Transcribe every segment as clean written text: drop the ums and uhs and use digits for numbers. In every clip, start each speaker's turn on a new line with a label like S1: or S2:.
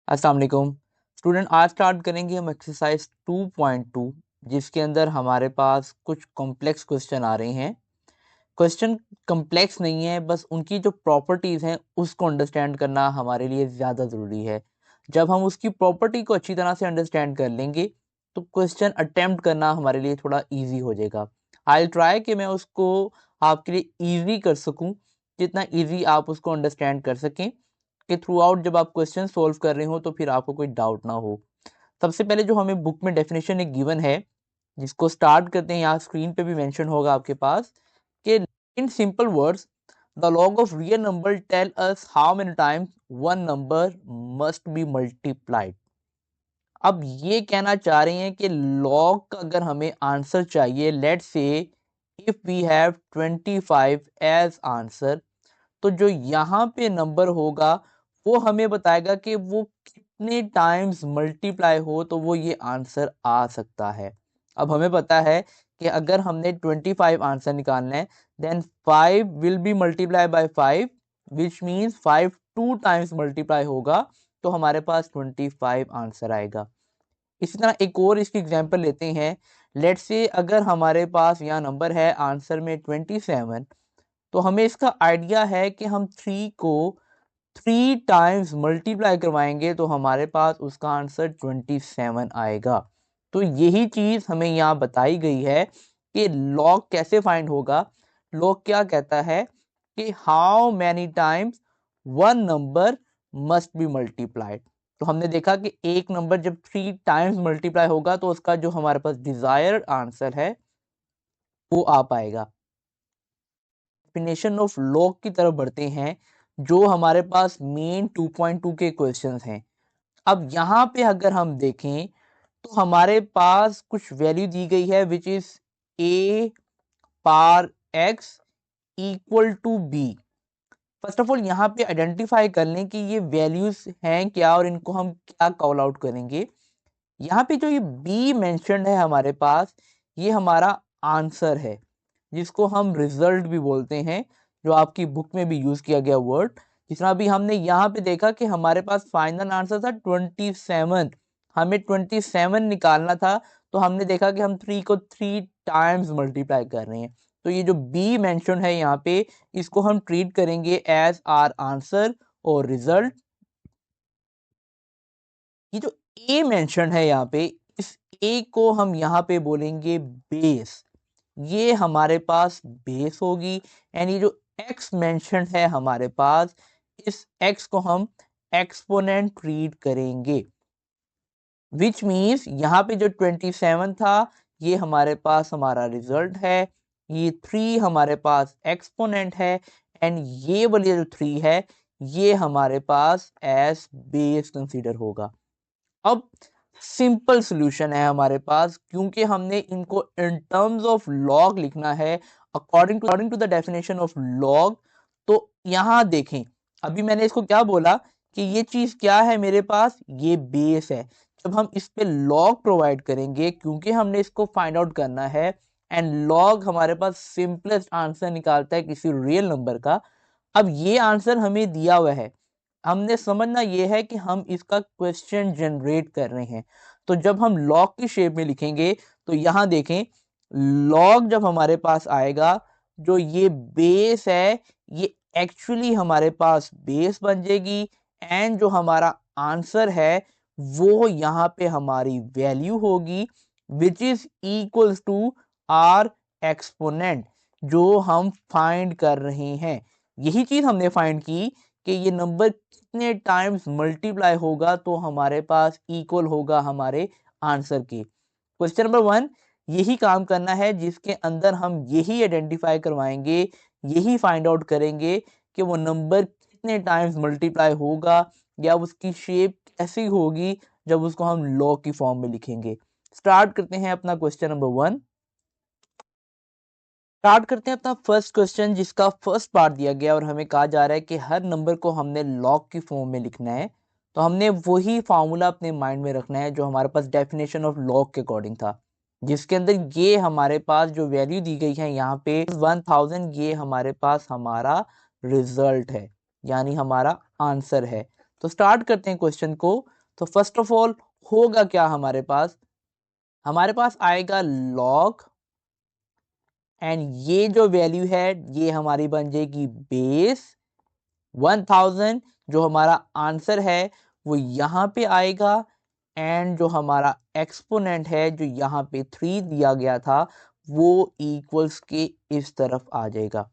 S1: अस्सलाम वालेकुम स्टूडेंट। आज स्टार्ट करेंगे हम एक्सरसाइज 2.2 जिसके अंदर हमारे पास कुछ कॉम्प्लेक्स क्वेश्चन आ रहे हैं। क्वेश्चन कॉम्प्लेक्स नहीं है, बस उनकी जो प्रॉपर्टीज़ हैं उसको अंडरस्टैंड करना हमारे लिए ज़्यादा ज़रूरी है। जब हम उसकी प्रॉपर्टी को अच्छी तरह से अंडरस्टैंड कर लेंगे तो क्वेश्चन अटेम्प्ट करना हमारे लिए थोड़ा ईजी हो जाएगा। आई ट्राई कि मैं उसको आपके लिए ईजी कर सकूं, जितना ईजी आप उसको अंडरस्टैंड कर सकें कि थ्रू आउट जब आप क्वेश्चन सोल्व कर रहे हो तो फिर आपको कोई डाउट ना हो। सबसे पहले जो हमें बुक में डेफिनेशन एक गिवन है, जिसको स्टार्ट करते हैं, यहाँ स्क्रीन पे भी मेंशन होगा आपके पास कि in simple words the log of real number tell us how many times one number must be multiplied. अब ये कहना चाह रहे हैं कि लॉग का अगर हमें आंसर चाहिए, let's say if we have 25 as answer, तो जो यहाँ पे नंबर होगा वो हमें बताएगा कि वो कितने टाइम्स मल्टीप्लाई हो तो वो ये आंसर आ सकता है। अब हमें पता है कि अगर हमने 25 आंसर निकालना है, then 5 will be multiply by 5 which means 5 two times multiply होगा तो हमारे पास 25 आंसर आएगा। इसी तरह एक और इसकी एग्जांपल लेते हैं। लेट्स से अगर हमारे पास यहाँ नंबर है आंसर में 27, तो हमें इसका आइडिया है कि हम 3 को 3 टाइम्स मल्टीप्लाई करवाएंगे तो हमारे पास उसका आंसर 27 आएगा। तो यही चीज़ हमें यहाँ बताई गई है कि लॉग कैसे फाइंड होगा। लॉग क्या कहता है कि how many times one number must be multiplied. तो हमने देखा कि एक नंबर जब 3 टाइम्स मल्टीप्लाई होगा तो उसका जो हमारे पास डिजायर्ड आंसर है वो आ पाएगा। डेफिनेशन ऑफ लॉग की तरफ बढ़ते हैं, जो हमारे पास मेन 2.2 के क्वेश्चंस हैं। अब यहाँ पे अगर हम देखें तो हमारे पास कुछ वैल्यू दी गई है which is a power x equal to b। First of all यहाँ पे आइडेंटिफाई कर लें कि ये वैल्यूज हैं क्या और इनको हम क्या कॉल आउट करेंगे। यहाँ पे जो ये b मेंशन्ड है हमारे पास, ये हमारा आंसर है जिसको हम रिजल्ट भी बोलते हैं, जो आपकी बुक में भी यूज किया गया वर्ड। जिस तरह भी हमने यहाँ पे देखा कि हमारे पास फाइनल आंसर था 27, हमें 27 निकालना था, तो हमने देखा कि हम 3 को 3 टाइम्स मल्टीप्लाई कर रहे हैं। तो ये जो बी मेंशन है यहाँ पे, इसको हम ट्रीट करेंगे एज आर आंसर और रिजल्ट। ये जो ए मेंशन है यहाँ पे, इस ए को हम यहाँ पे बोलेंगे बेस। ये हमारे पास बेस होगी। एंड ये जो एक्स मेंशन है हमारे पास, इस एक्स को हम एक्सपोनेंट ट्रीट करेंगे। विच मीन्स यहाँ पे जो 27 था ये हमारे पास हमारा रिजल्ट है, ये 3 हमारे पास एक्सपोनेंट है, एंड ये वाली जो 3 है ये हमारे पास एज बेस कंसीडर होगा। अब सिंपल सॉल्यूशन है हमारे पास, क्योंकि हमने इनको इन टर्म्स ऑफ लॉग लिखना है according to the definition of log. तो यहां देखें, अभी मैंने इसको क्या बोला कि ये चीज क्या है मेरे पास, ये बेस है। जब हम इस पे लॉग प्रोवाइड करेंगे, क्योंकि हमने इसको फाइंड आउट करना है, एंड लॉग हमारे पास सिंपलेस्ट आंसर निकालता है किसी रियल नंबर का। अब ये आंसर हमें दिया हुआ है, हमने समझना ये है कि हम इसका क्वेश्चन जनरेट कर रहे हैं। तो जब हम लॉग की शेप में लिखेंगे तो यहां देखें, लॉग जब हमारे पास आएगा, जो ये बेस है ये एक्चुअली हमारे पास बेस बन जाएगी, एंड जो हमारा आंसर है वो यहाँ पे हमारी वैल्यू होगी which is equals to our exponent, जो हम फाइंड कर रहे हैं। यही चीज हमने फाइंड की कि ये नंबर कितने टाइम्स मल्टीप्लाई होगा तो हमारे पास इक्वल होगा हमारे आंसर के। क्वेश्चन नंबर 1 यही काम करना है, जिसके अंदर हम यही आइडेंटिफाई करवाएंगे, यही फाइंड आउट करेंगे कि वो नंबर कितने टाइम्स मल्टीप्लाई होगा या उसकी शेप कैसी होगी जब उसको हम लॉग की फॉर्म में लिखेंगे। स्टार्ट करते हैं अपना क्वेश्चन नंबर 1। स्टार्ट करते हैं अपना फर्स्ट क्वेश्चन, जिसका फर्स्ट पार्ट दिया गया और हमें कहा जा रहा है कि हर नंबर को हमने लॉग की फॉर्म में लिखना है। तो हमने वही फार्मूला अपने माइंड में रखना है जो हमारे पास डेफिनेशन ऑफ लॉग के अकॉर्डिंग था, जिसके अंदर ये हमारे पास जो वैल्यू दी गई है यहाँ पे 1000, ये हमारे पास हमारा रिजल्ट है, यानी हमारा आंसर है। तो स्टार्ट करते हैं क्वेश्चन को। तो फर्स्ट ऑफ ऑल होगा क्या हमारे पास आएगा लॉग, एंड ये जो वैल्यू है ये हमारी बन जाएगी बेस 1000। जो हमारा आंसर है वो यहाँ पे आएगा, एंड जो हमारा एक्सपोनेंट है जो यहाँ पे 3 दिया गया था वो इक्वल्स के इस तरफ आ जाएगा।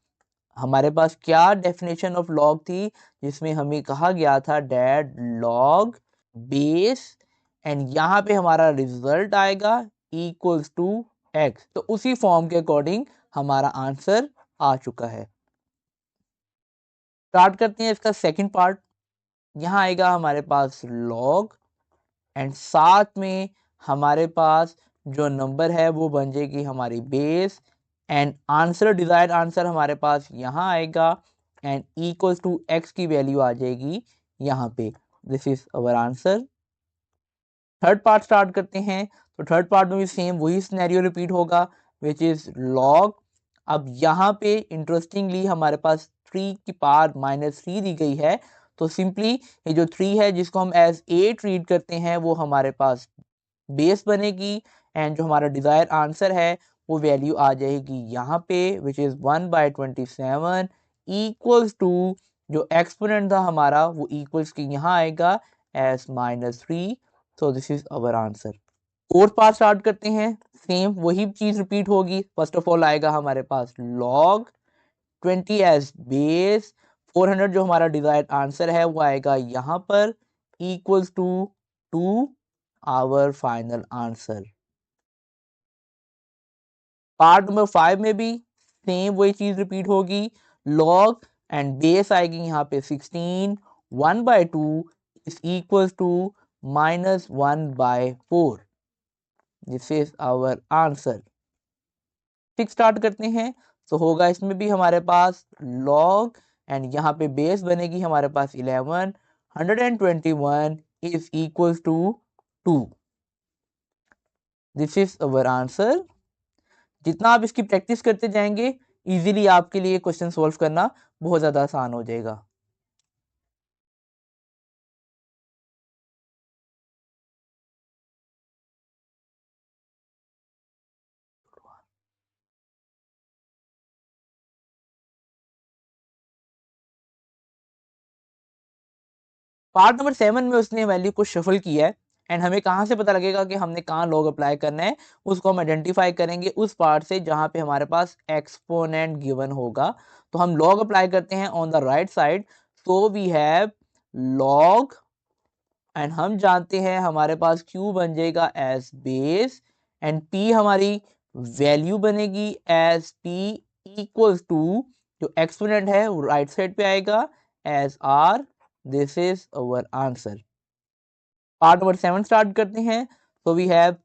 S1: हमारे पास क्या डेफिनेशन ऑफ लॉग थी, जिसमें हमें कहा गया था डेट लॉग बेस, एंड यहाँ पे हमारा रिजल्ट आएगा इक्वल्स टू एक्स। तो उसी फॉर्म के अकॉर्डिंग हमारा आंसर आ चुका है। स्टार्ट करते हैं इसका सेकंड पार्ट। यहाँ आएगा हमारे पास लॉग, एंड साथ में हमारे पास जो नंबर है वो बन जाएगी हमारी base, and answer desired answer हमारे पास यहाँ आएगा, एंड इक्वल्स टू एक्स की वैल्यू आ जाएगी यहाँ पे। This is our answer. Third part start करते हैं। तो थर्ड पार्ट में भी सेम वही सिनेरियो रिपीट होगा, विच इज लॉग। अब यहाँ पे इंटरेस्टिंगली हमारे पास 3 की पावर -3 दी गई है, तो सिंपली ये जो 3 है जिसको हम एज ए ट्रीट करते हैं वो हमारे पास बेस बनेगी, एंड जो हमारा डिजायर आंसर है वो वैल्यू आ जाएगी यहाँ पे, विच इज 1/27 इक्वल्स टू जो एक्सपोनेंट था हमारा वो इक्वल्स की यहाँ आएगा as -3। So this is our answer. Fourth part start करते हैं। सेम वही चीज रिपीट होगी। फर्स्ट ऑफ ऑल आएगा हमारे पास लॉग 20 एज बेस 400, जो हमारा डिजायर्ड आंसर है वो आएगा यहाँ पर equals to 2 our final answer. Part number 5 में भी सेम वही चीज रिपीट होगी। लॉग एंड बेस आएगी यहाँ पे 16, 1/2 is equals to -1/4। This is our answer. Six start करते हैं। तो होगा इसमें भी हमारे पास लॉग, एंड यहाँ पे बेस बनेगी हमारे पास 11, 121 is equals to 2। This is our answer. जितना आप इसकी प्रैक्टिस करते जाएंगे इजीली आपके लिए क्वेश्चन सॉल्व करना बहुत ज़्यादा आसान हो जाएगा। पार्ट नंबर 7 में उसने वैल्यू को शफल किया है, एंड हमें कहाँ से पता लगेगा कि हमने कहाँ लॉग अप्लाई करना है, उसको हम आइडेंटिफाई करेंगे उस पार्ट से जहाँ पे हमारे पास एक्सपोनेंट गिवन होगा। तो हम लॉग अप्लाई करते हैं on the right side. So we have log, and हम जानते हैं हमारे पास Q बन जाएगा एज बेस, एंड P हमारी वैल्यू बनेगी एज P इक्वल्स टू जो एक्सपोनेंट है वो राइट साइड पे आएगा as R। This is our answer. Part number 7 start करते हैं। तो वी हैव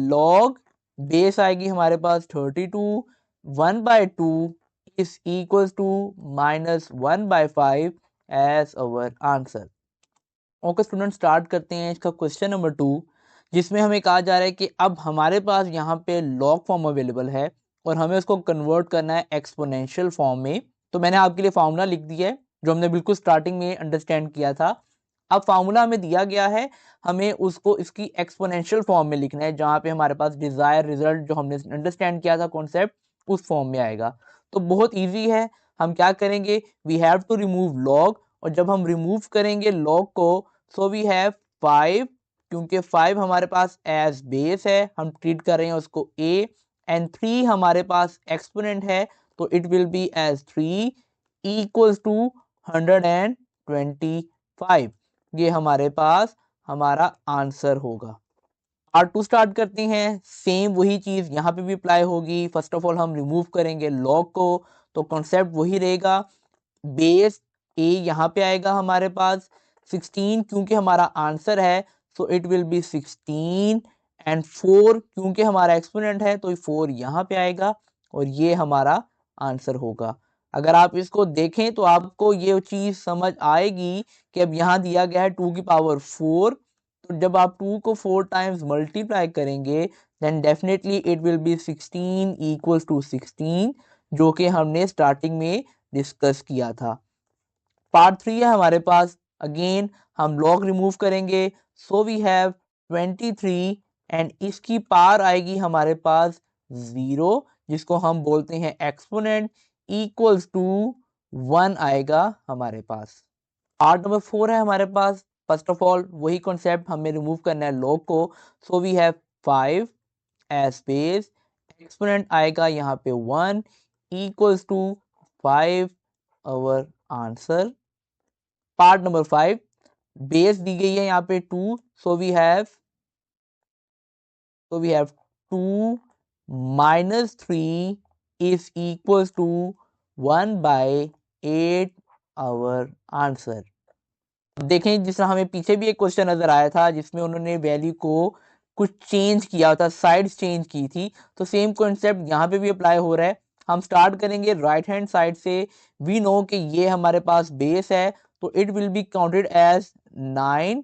S1: लॉग बेस आएगी हमारे पास 32, 1/2 is equals to -1/5 as our answer. Okay student, start करते हैं इसका क्वेश्चन नंबर 2, जिसमें हमें कहा जा रहा है कि अब हमारे पास यहाँ पे लॉग फॉर्म अवेलेबल है और हमें उसको कन्वर्ट करना है एक्सपोनेंशियल फॉर्म में। तो मैंने आपके लिए फार्मूला लिख दिया है जो हमने बिल्कुल स्टार्टिंग में अंडरस्टैंड किया था। अब फार्मूला हमें दिया गया है, हमें उसको इसकी एक्सपोनेंशियल फॉर्म में लिखना है जहाँ पे हमारे पास डिजायर रिजल्ट जो हमने अंडरस्टैंड किया था कॉन्सेप्ट उस फॉर्म में आएगा। तो बहुत ईजी है। हम क्या करेंगे, we have to remove log, और जब हम रिमूव करेंगे लॉग को सो वी हैव 5, क्योंकि 5 हमारे पास एज बेस है, हम ट्रीट कर रहे हैं उसको ए, एंड 3 हमारे पास एक्सपोनेंट है तो it will be as 3 equals to 125। ये हमारे पास हमारा आंसर होगा। पार्ट 2 स्टार्ट करते हैं। सेम वही चीज यहाँ पे भी अप्लाई होगी। फर्स्ट ऑफ ऑल हम रिमूव करेंगे लॉग को, तो कॉन्सेप्ट वही रहेगा। बेस ए यहाँ पे आएगा हमारे पास 16, क्योंकि हमारा आंसर है so it will be 16, and 4 क्योंकि हमारा एक्सपोनेंट है तो 4 यहाँ पे आएगा, और ये हमारा आंसर होगा। अगर आप इसको देखें तो आपको ये चीज समझ आएगी कि अब यहाँ दिया गया है 2 की पावर 4, तो जब आप 2 को 4 टाइम्स मल्टीप्लाई करेंगे then definitely it will be 16 equals to 16, जो कि हमने स्टार्टिंग में डिस्कस किया था। पार्ट 3 है हमारे पास। अगेन हम log रिमूव करेंगे, सो वी हैव 23 एंड इसकी पावर आएगी हमारे पास 0, जिसको हम बोलते हैं एक्सपोनेंट, इक्वल्स टू 1 आएगा हमारे पास। पार्ट नंबर 4 है हमारे पास। फर्स्ट ऑफ ऑल वही कॉन्सेप्ट, हमें रिमूव करना है log को, so we have 5 as base, exponent आएगा यहाँ पे 1 equals to 5 our answer. Part number 5, base दी गई है यहाँ पे 2, so we have 2 minus 3 is equals to 1/8 our answer. देखें जिस तरह हमें पीछे भी एक क्वेश्चन नजर आया था जिसमें उन्होंने वैल्यू को कुछ चेंज किया था, साइड्स चेंज की थी, तो सेम कॉन्सेप्ट यहाँ पे भी अप्लाई हो रहा है। हम स्टार्ट करेंगे राइट हैंड साइड से। वी नो कि ये हमारे पास बेस है, तो it will be counted as 9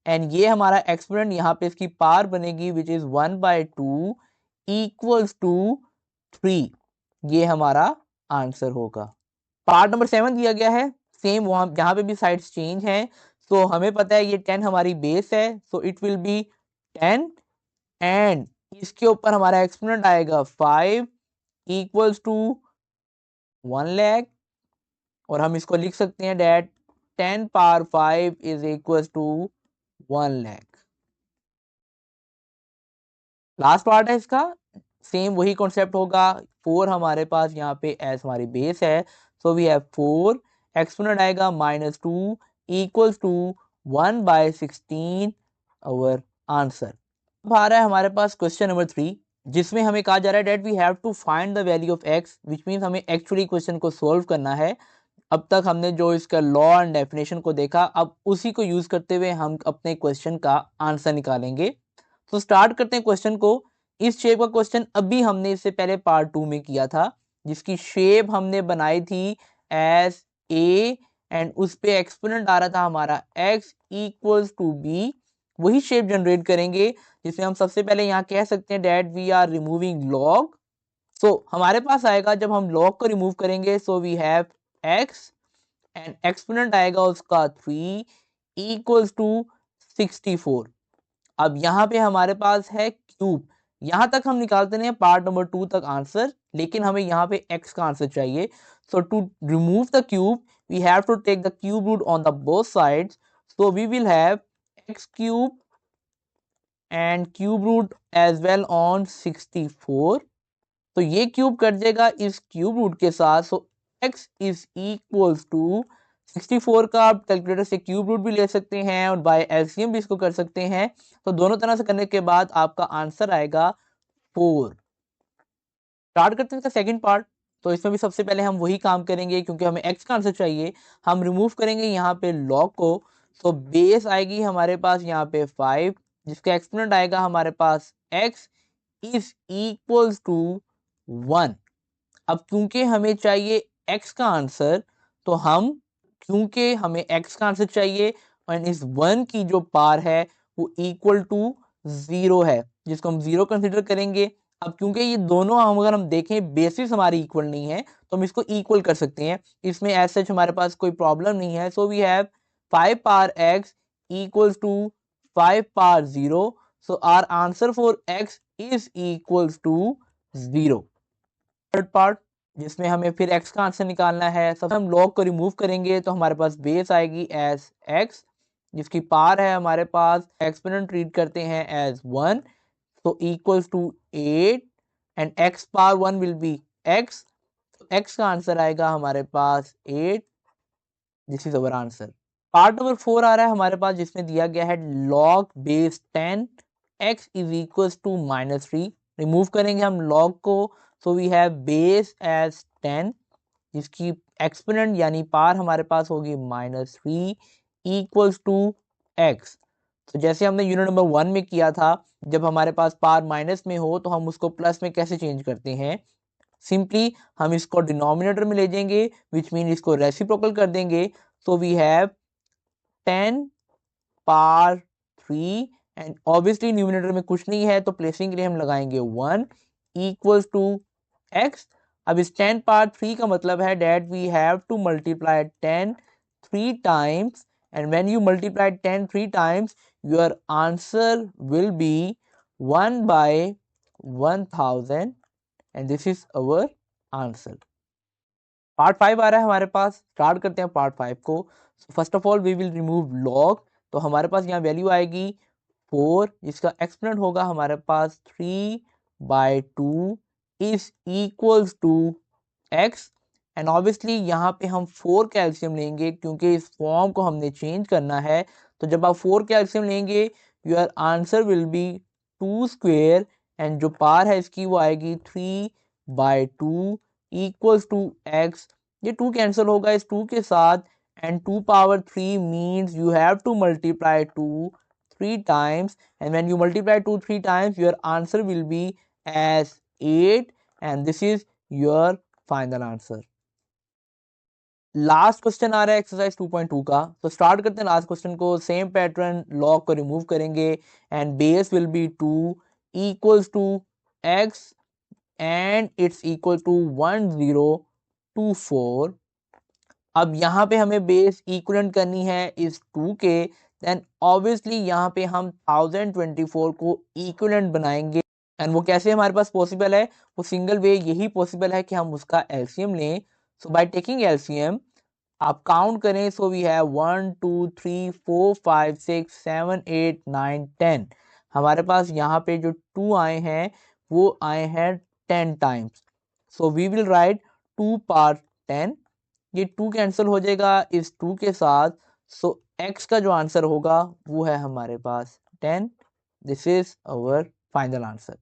S1: and ये हमारा एक्सपोनेंट यहाँ पे इसकी पावर बनेगी विच इज 1/2 इक्वल्स टू 3। ये हमारा आंसर होगा। पार्ट नंबर 7 दिया गया है, सेम वहां यहाँ पे भी साइड्स चेंज हैं। सो हमें पता है ये 10 हमारी बेस है, so it will B 10 and इसके ऊपर हमारा एक्सपोनेंट आएगा 5 इक्वल्स टू 1 लाख, और हम इसको लिख सकते हैं that 10 power 5 is equals to 1 lakh. Last part है इसका, सेम वही कॉन्सेप्ट होगा। 4 हमारे पास यहाँ पे एज हमारी बेस है, सो वी हैव 4, एक्सपोनेंट आएगा -2 इक्वल्स टू 1/16 आवर आंसर। अब आ रहा है हमारे पास क्वेश्चन नंबर 3, जिसमें हमें कहा जा रहा है that we have to find the value of x, which means हमें एक्चुअली क्वेश्चन को सोल्व करना है। अब तक हमने जो इसका लॉ एंड डेफिनेशन को देखा, अब उसी को यूज करते हुए हम अपने क्वेश्चन का आंसर निकालेंगे। तो स्टार्ट करते हैं क्वेश्चन को। इस शेप का क्वेश्चन अभी हमने इससे पहले पार्ट 2 में किया था, जिसकी शेप हमने बनाई थी एज ए एंड उस पे एक्सपोनेंट आ रहा था हमारा x इक्वल्स टू b। वही शेप जनरेट करेंगे जिसमें हम सबसे पहले यहाँ कह सकते हैं that we are removing log। So हमारे पास आएगा जब हम log को रिमूव करेंगे, so we have x and exponent आएगा उसका 3 इक्वल्स टू 64। अब यहाँ पे हमारे पास है क्यूब, यहां तक हम निकालते हैं पार्ट नंबर 2 तक आंसर, लेकिन हमें यहाँ पे x का आंसर चाहिए। So to remove the cube we have to take the cube root on the both sides, so we will have x cube and cube root as well on 64। तो ये cube cut जाएगा इस cube root के साथ, सो x is equals to 64 का आप calculator से cube root भी ले सकते हैं और बाय एलसीएम भी इसको कर सकते हैं। तो दोनों तरह से करने के बाद आपका आंसर आएगा 4। स्टार्ट करते हैं इसका सेकंड पार्ट। तो इसमें भी सबसे पहले हम वही काम करेंगे, क्योंकि हमें x का आंसर चाहिए। हम रिमूव करेंगे यहाँ पे log को, तो बेस आएगी हमारे पास यहाँ पे 5, जिसका एक्सपोनेंट आएगा हमारे पास x इज इक्वल्स टू 1। अब क्योंकि हमें चाहिए x का आंसर, तो क्योंकि हमें x का आंसर चाहिए और इस 1 की जो पार है वो इक्वल टू 0 है, जिसको हम 0 कंसीडर करेंगे। अब क्योंकि ये दोनों अगर हम देखें बेसिस हमारी इक्वल नहीं है, तो हम इसको इक्वल कर सकते हैं, इसमें एज सच हमारे पास कोई प्रॉब्लम नहीं है। So we have 5 power x equals to 5 power 0, so our answer for x is equals to 0। Third part, जिसमें हमें फिर x का आंसर निकालना है। सबसे हम log को रिमूव करेंगे तो हमारे पास बेस आएगी एज x, जिसकी पार है हमारे पास एक्सपोनेंट ट्रीट करते हैं एज 1, तो equals to 8 and x power 1 will be x, तो x का आंसर आएगा हमारे पास 8। This is our answer. Part number 4 आ रहा है हमारे पास, जिसमें दिया गया है log base 10 x is equals to -3। Remove करेंगे हम log को, so we have base as 10, जिसकी एक्सपोनेंट यानी पार हमारे पास होगी -3 इक्वल्स टू x। तो जैसे हमने यूनिट नंबर 1 में किया था, जब हमारे पास पार माइनस में हो तो हम उसको प्लस में कैसे चेंज करते हैं, सिंपली हम इसको डिनोमिनेटर में ले जाएंगे, विच मीन इसको रेसिप्रोकल कर देंगे। So we have 10 power 3 and obviously numerator में कुछ नहीं है, तो प्लेसिंग के लिए हम लगाएंगे 1 इक्वल्स टू x। अब इस 10 पावर 3 का मतलब है that we have to multiply 10 3 times and when you multiply 10 3 times, your answer will be 1 by 1000, and this is our answer. Part 5 आ रहा है हमारे पास, स्टार्ट करते हैं पार्ट 5 को. First of all we will remove log. तो हमारे पास यहाँ value आएगी 4, जिसका एक्सपोनेंट होगा हमारे पास 3/2 is equals to x. And obviously यहाँ पे हम 4 का एलसीएम लेंगे क्योंकि इस फॉर्म को हमने चेंज करना है. तो जब आप 4 का एलसीएम लेंगे, your answer will be 2 square, and जो पार है इसकी वो आएगी 3/2 इक्वल्स टू x. ये 2 कैंसिल होगा इस 2 के साथ, and 2 power 3 means you have to multiply 2 3 times, and when you multiply 2 3 times, your answer will be as 8, and this is your final answer. Last question आ रहा है एक्सरसाइज 2.2 का. तो स्टार्ट करते हैं लास्ट क्वेश्चन को. सेम पैटर्न, लॉग को remove करेंगे and base will be 2 equals to x and it's equal to 1024. अब यहाँ पे हमें बेस इक्वलेंट करनी है इस 2 के, देन ऑब्वियसली यहाँ पे हम 1024 को इक्वलेंट बनाएंगे. एंड वो कैसे हमारे पास पॉसिबल है? वो सिंगल वे यही पॉसिबल है कि हम उसका एलसीएम लें. सो बाय टेकिंग एलसीएम आप काउंट करें. So we have 1 2 3 4 5 6 7 8 9 10. हमारे पास यहाँ पे जो 2 आए हैं वो आए हैं 10 times. So we will write 2 power 10. ये 2 कैंसिल हो जाएगा इस 2 के साथ. सो x का जो आंसर होगा वो है हमारे पास 10. This is our final answer.